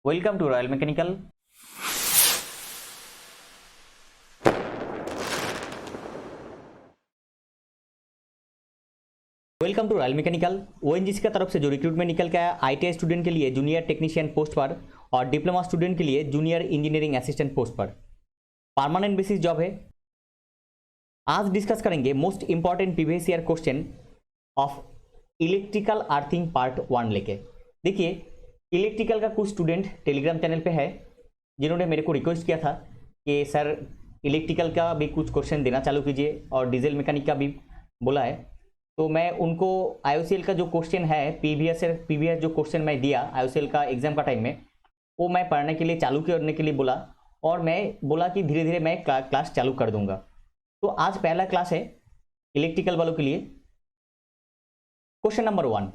Welcome to Royal Mechanical. Welcome to Royal Mechanical. ONGC की तरफ से जो रिक्रूटमेंट निकल के आया आईटीआई स्टूडेंट के लिए जूनियर टेक्नीशियन पोस्ट पर और डिप्लोमा स्टूडेंट के लिए जूनियर इंजीनियरिंग असिस्टेंट पोस्ट पर परमानेंट बेसिस जॉब है। आज डिस्कस करेंगे most important previous year question of electrical earthing part 1 लेके। देखिए, इलेक्ट्रिकल का कुछ स्टूडेंट टेलीग्राम चैनल पे है जिन्होंने मेरे को रिक्वेस्ट किया था कि सर इलेक्ट्रिकल का भी कुछ क्वेश्चन देना चालू कीजिए और डीजल मैकेनिक का भी बोला है। तो मैं उनको आईओसीएल का जो क्वेश्चन है प्रीवियस जो क्वेश्चन मैं दिया आईओसीएल का एग्जाम का टाइम में, वो मैं पढ़ने के लिए चालू करने के लिए बोला और मैं बोला कि धीरे धीरे मैं क्लास चालू कर दूंगा। तो आज पहला क्लास है इलेक्ट्रिकल वालों के लिए। Question number 1,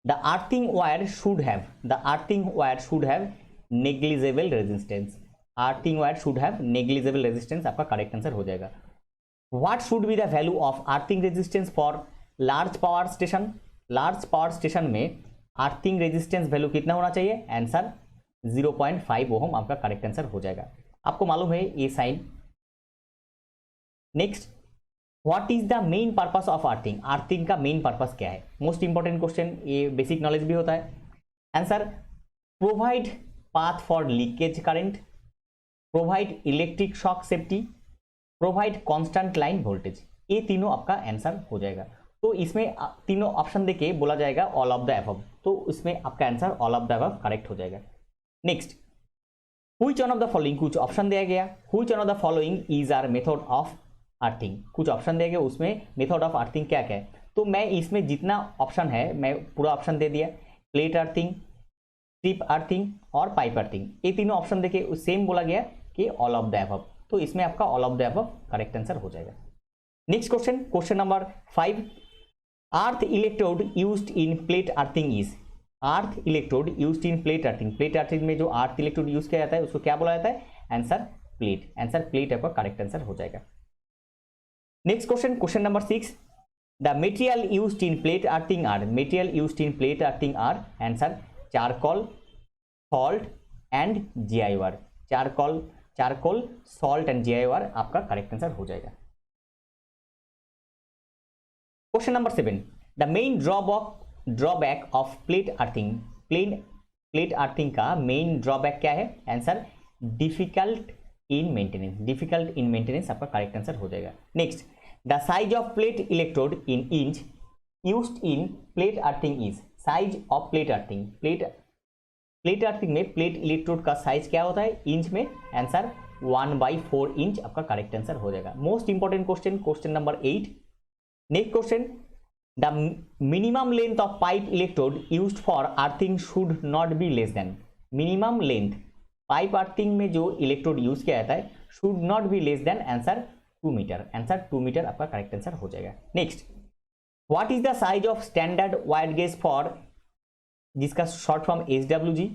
the earthing wire should have negligible resistance। earthing wire should have negligible resistance आपका करेक्ट आंसर हो जाएगा। what should be the value of earthing resistance for large power station? large power station में earthing resistance value कितना होना चाहिए? Answer 0.5 ओम आपका correct answer हो जाएगा। आपको मालूम है ये sign. Next, what is the main purpose of earthing? Earthing का मेन पर्पस क्या है? मोस्ट इंपॉर्टेंट क्वेश्चन, ये बेसिक नॉलेज भी होता है। Answer, provide path for leakage current, provide electric shock safety, provide constant line voltage. ये तीनों आपका आंसर हो जाएगा। तो इसमें तीनों ऑप्शन देके बोला जाएगा ऑल ऑफ द अबव, तो इसमें आपका answer all of the above correct हो जाएगा। Next, which one of the following, कुछ ऑप्शन दिया गया, which one of the following is are method of earthing. कुछ ऑप्शन दिया गया, उसमें मेथड ऑफ अर्थिंग क्या क्या है। तो मैं इसमें जितना ऑप्शन है मैं पूरा ऑप्शन दे दिया। प्लेट अर्थिंग, स्ट्रिप अर्थिंग और पाइप अर्थिंग, ये तीनों ऑप्शन देके सेम बोला गया कि ऑल ऑफ द अबव। तो इसमें आपका all of the above correct answer हो जाएगा। Next question, question number 5, earth electrode used in plate earthing is. Earth electrode used in plate earthing, plate earthing में जो अर्थ इलेक्ट्रोड यूज किया जाता है उसको क्या बोला जाता है? Answer plate. आंसर प्लेट आपका करेक्ट आंसर हो जाएगा। Next question, question number 6, the material used in plate earthing are. Material used in plate earthing are answer charcoal, salt and GIR. Charcoal, salt and GIR आपका correct answer हो जाएगा। Question number 7, the main drawback of plate earthing. Plate earthing का main drawback क्या है? Answer difficult in maintenance. Difficult in maintenance आपका correct answer हो जाएगा। Next, the size of plate electrode in inch used in plate earthing is. Size of plate earthing, plate earthing में plate electrode का size क्या होता है inch में? Answer 1/4 inch आपका करेक्ट आंसर हो जाएगा। Most important question, question number 8। Next question, the minimum length of pipe electrode used for earthing should not be less then. Minimum length pipe earthing में जो electrode use किया जाता है should not be less than answer 2 metre. Answer 2 metre आपका correct answer हो जाएगा। Next, what is the size of standard wire gauge for, जिसका short form SWG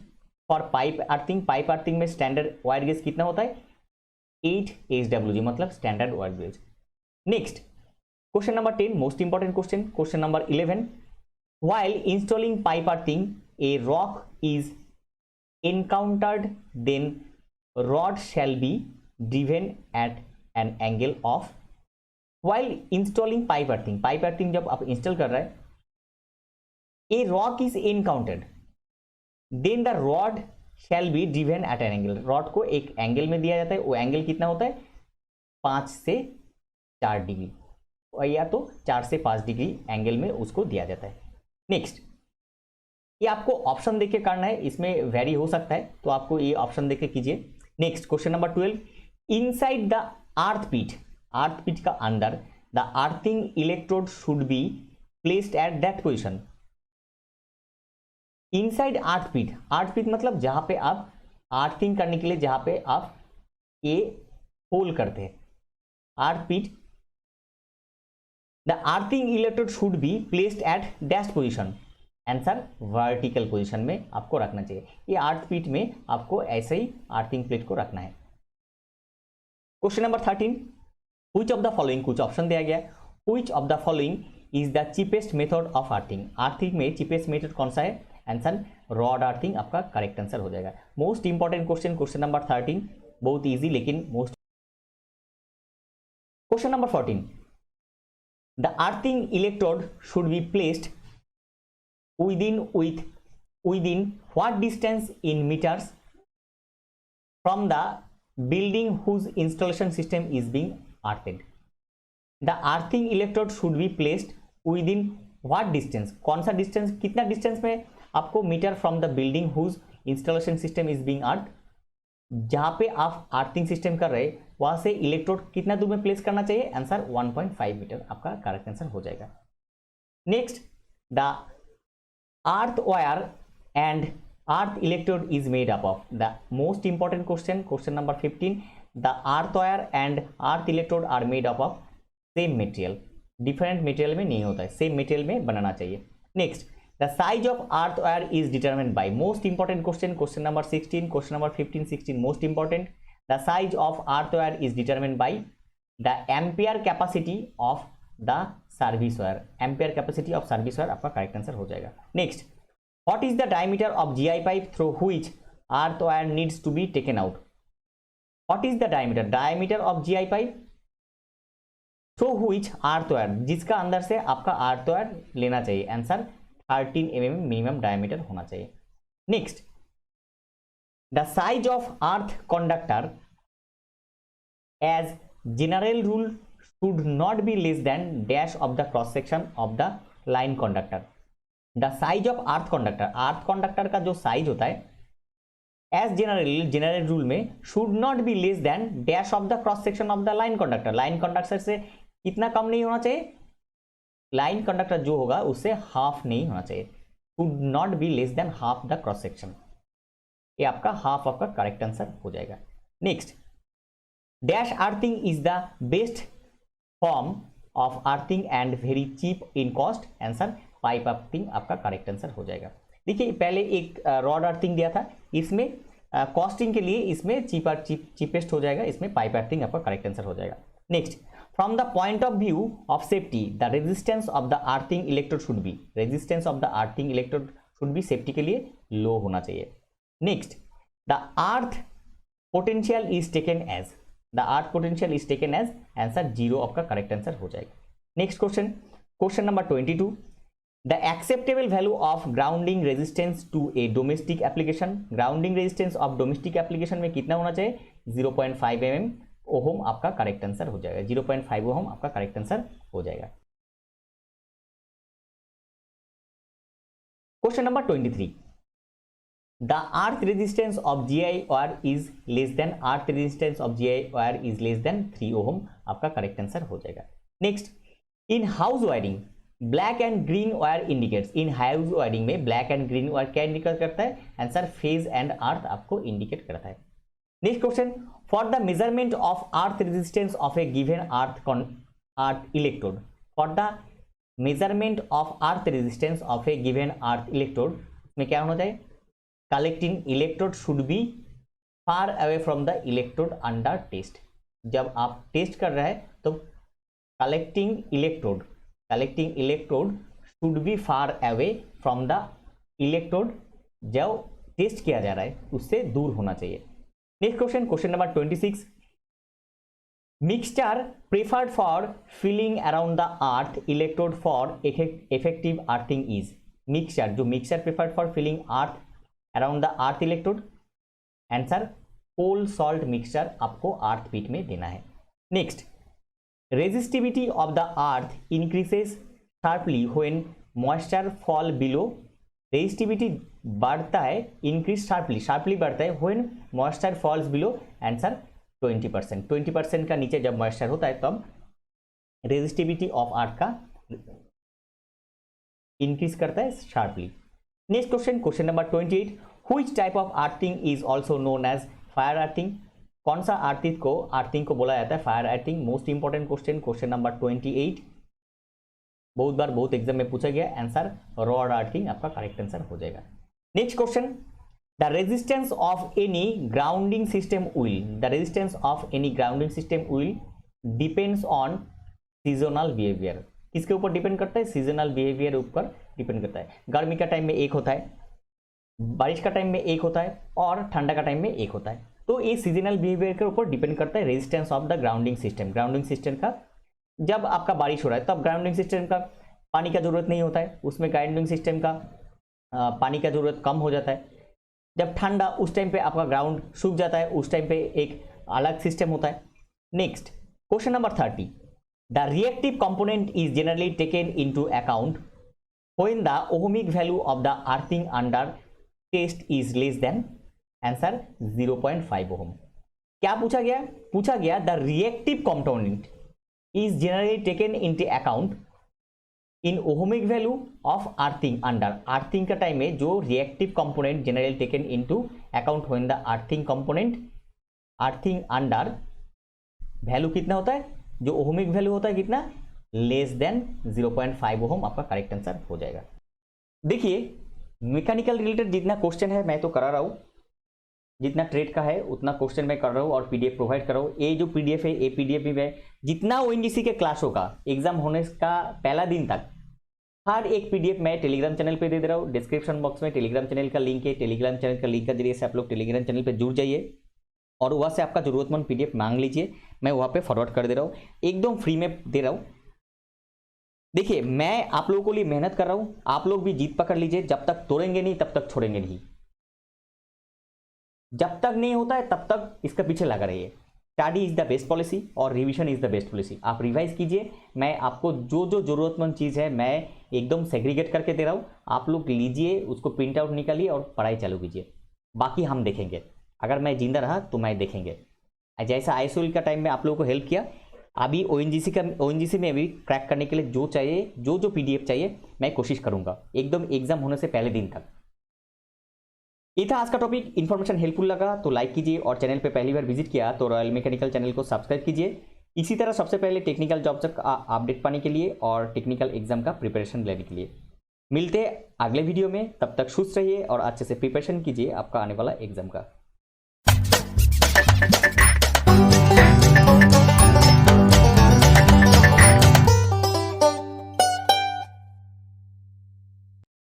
for pipe earthing. Pipe earthing में standard wire gauge कितना होता है? 8 SWG मतलब standard wire gauge. Next, question number 10, most important question, question number 11, while installing pipe earthing a rock is encountered, then rod shall be driven at an angle of। while installing pipe earthing जब आप install कर रहे हैं, a rock is encountered, then the rod shall be driven at an angle। Rod को एक angle में दिया जाता है, वो एंगल कितना होता है? 5 से 4 डिग्री, या तो 4 से 5 डिग्री एंगल में उसको दिया जाता है। नेक्स्ट, ये आपको ऑप्शन देके करना है, इसमें वेरी हो सकता है, तो आपको ये ऑप्शन देके कीजिए। Next, question number 12, inside the earth pit का अंदर the earthing electrode should be placed at that position. Inside earth pit मतलब जहां पे आप अर्थिंग करने के लिए जहां पे आप ये होल करते हैं, अर्थ पीट, the earthing electrode should be placed at that position. Answer vertical position में आपको रखना चाहिए। ये अर्थ पीट में आपको ऐसे ही अर्थिंग प्लेट को रखना है। Question number 13, which of the following, कुछ ऑप्शन दिया गया, which of the following is the cheapest method of earthing. Earthing में चीपेस्ट मेथड कौन सा है? आंसर रॉड अर्थिंग आपका करेक्ट आंसर हो जाएगा। Most important question, question number 13, बहुत इजी लेकिन most. Question number 14, the earthing electrode should be placed within what distance in meters from the building whose installation system is being earthed? The earthing electrode should be placed within what distance? कौन सा distance, कितना distance में आपको metre from the building whose installation system is being earth, जहां पे आप earthing system कर रहे वहां से इलेक्ट्रोड कितना दूर में प्लेस करना चाहिए? आंसर 1.5 मीटर आपका करेक्ट आंसर हो जाएगा। Next, the earth wire and earth electrode is made up of, the most important question, question number 15, the earth wire and earth electrode are made up of same material, different material में नहीं होता है, same material में बनाना चाहिए। next, the size of earth wire is determined by, most important question, question number 16, question number 15, 16 most important, the size of earth wire is determined by the ampere capacity of the service wire, ampere capacity of service wire आपका correct answer हो जाएगा। next, what is the diameter of GI pipe through which earth wire needs to be taken out? What is the diameter of GI pipe through which earth wire, जिसका अंदर से आपका earth wire लेना चाहिए? Answer 13 mm minimum diameter होना चाहिए। Next, the size of earth conductor as general rule should not be less than dash of the cross section of the line conductor. The size of earth conductor का जो साइज होता है as general rule में should not be less than dash of the cross section of the line conductor, line conductor से कितना कम नहीं होना चाहिए? लाइन कंडक्टर जो होगा उससे हाफ नहीं होना चाहिए, should not be less than half the cross section, ये आपका हाफ आपका करेक्ट आंसर हो जाएगा। Next, dash earthing is the best form of earthing and very cheap in cost, answer pipe earthing आपका करेक्ट आंसर हो जाएगा। देखिए पहले एक रॉड अर्थिंग दिया था, इसमें कॉस्टिंग के लिए इसमें चीपेस्ट हो जाएगा, इसमें पाइप अर्थिंग आपका करेक्ट आंसर हो जाएगा। Next, from the point of view of safety the resistance of the earthing electrode should be, resistance of the earthing electrode should be safety के लिए लो होना चाहिए। Next, the earth potential is taken as, the earth potential is taken as, answer 0 आपका correct answer हो जाएगा। Next question, question number 22, the acceptable value of grounding resistance to a domestic application, grounding resistance of domestic application में कितना होना चाहिए? 0.5 mm ohm आपका correct answer हो जाएगा, 0.5 ओहम आपका करेक्ट आंसर हो जाएगा। Question number 23, the earth resistance of GI wire is less than, earth resistance of GI wire is less than 3 ohm आपका करेक्ट आंसर हो जाएगा। Next, in house wiring black and green wire indicates, in house wiring में black and green wire क्या indicate करता है? Answer phase and earth आपको indicate करता है। Next question, for the measurement of earth resistance of a given earth electrode, for the measurement of earth resistance of a given earth electrode में क्या होना चाहिए? Collecting electrode should be far away from the electrode under test, जब आप test कर रहे हैं तो collecting electrode should be far away from the electrode, जब टेस्ट किया जा रहा है उससे दूर होना चाहिए। Next question, question number 26, mixture preferred for filling around the earth electrode for effective earthing is, mixture preferred for filling earth around the earth electrode, answer coal salt mixture आपको अर्थ पीट में देना है। Next, resistivity of the earth increases sharply when moisture fall below, resistivity बढ़ता है, increase sharply बढ़ता है when moisture falls below, answer 20%, 20% का नीचे जब मॉइस्चर होता है तब रेजिस्टिविटी ऑफ अर्थ का इंक्रीज करता है sharply. Next question, question number 28, which type of earthing is also known as fire earthing, कौन सा अर्थिंग को बोला जाता है? Fire earthing. Most important question, question number 28, बहुत बार बहुत एग्जाम में पूछा गया, आंसर रॉड अर्थिंग आपका करेक्ट आंसर हो जाएगा। Next question, the resistance of any grounding system will depends on seasonal behaviour, किसके ऊपर डिपेंड करता है? सीजनल बिहेवियर ऊपर डिपेंड करता है। गर्मी का टाइम में एक होता है, बारिश का टाइम में एक होता है और ठंडा का टाइम में एक होता है। तो ये सीजनल बिहेवियर के ऊपर डिपेंड करता है resistance of the grounding system. Grounding system का जब आपका बारिश हो रहा है तब ग्राउंडिंग सिस्टम का पानी का जरूरत नहीं होता है, उसमें ग्राउंडिंग सिस्टम का पानी का जरूरत कम हो जाता है। जब ठंडा उस टाइम पे आपका ग्राउंड सूख जाता है, उस टाइम पे एक अलग सिस्टम होता है। Next question number 30, the reactive component is generally taken into account when the ohmic value of the earthing under test is less than, answer 0.5 ohm. क्या पूछा गया? पूछा गया the reactive component is generally taken into account in ohmic value of earthing under. Earthing का time में जो reactive component generally taken into account when the earthing component earthing under value कितना होता है, जो ओहमिक वैल्यू होता है कितना, लेस देन 0.5 ओहम आपका करेक्ट आंसर हो जाएगा। देखिए मैकेनिकल रिलेटेड जितना क्वेश्चन है मैं तो करा रहा हूं, जितना ट्रेड का है उतना क्वेश्चन मैं कर रहा हूं और पीडीएफ प्रोवाइड कर रहा हूं। ये जो पीडीएफ है ये पीडीएफ भी मैं जितना ओएनजीसी के क्लास होगा एग्जाम होने का पहला दिन तक हर एक पीडीएफ मैं टेलीग्राम चैनल पे दे रहा हूँ। डिस्क्रिप्शन बॉक्स में टेलीग्राम चैनल का लिंक है, टेलीग्राम चैनल का लिंक के जरिए से आप लोग टेलीग्राम चैनल पे जुड़ जाइए और वहाँ से आपका जरूरतमंद पीडीएफ मांग लीजिए, मैं वहाँ पे फॉरवर्ड कर दे रहा हूँ, एकदम फ्री में दे रहा हूँ। देखिए मैं आप लोगों के लिए मेहनत कर रहा हूँ, आप लोग भी जीत पकड़ लीजिए। जब तक तोड़ेंगे नहीं तब तक छोड़ेंगे नहीं, जब तक नहीं होता है तब तक इसके पीछे लगा रहिए। Study is the best policy और revision is the best policy. आप रिवाइज कीजिए, मैं आपको जो जो जरूरतमंद चीज़ है मैं एकदम सेग्रीगेट करके दे रहा हूँ, आप लोग लीजिए, उसको प्रिंट आउट निकालिए और पढ़ाई चालू कीजिए। बाकी हम देखेंगे, अगर मैं जिंदा रहा तो मैं देखेंगे। जैसा आईएसओएल का टाइम में आप लोगों को हेल्प किया, अभी ओएनजीसी में भी क्रैक करने के लिए जो चाहिए, जो पीडीएफ चाहिए मैं कोशिश करूंगा एकदम एग्जाम होने से पहले दिन तक। ये था आज का टॉपिक। इन्फॉर्मेशन हेल्पफुल लगा तो लाइक कीजिए और चैनल पे पहली बार विजिट किया तो रॉयल मैकेनिकल चैनल को सब्सक्राइब कीजिए। इसी तरह सबसे पहले टेक्निकल जॉब तक अपडेट पाने के लिए और टेक्निकल एग्जाम का प्रिपरेशन लेने के लिए मिलते हैं अगले वीडियो में। तब तक खुश रहिए और अच्छे से प्रिपरेशन कीजिए आपका आने वाला एग्जाम का।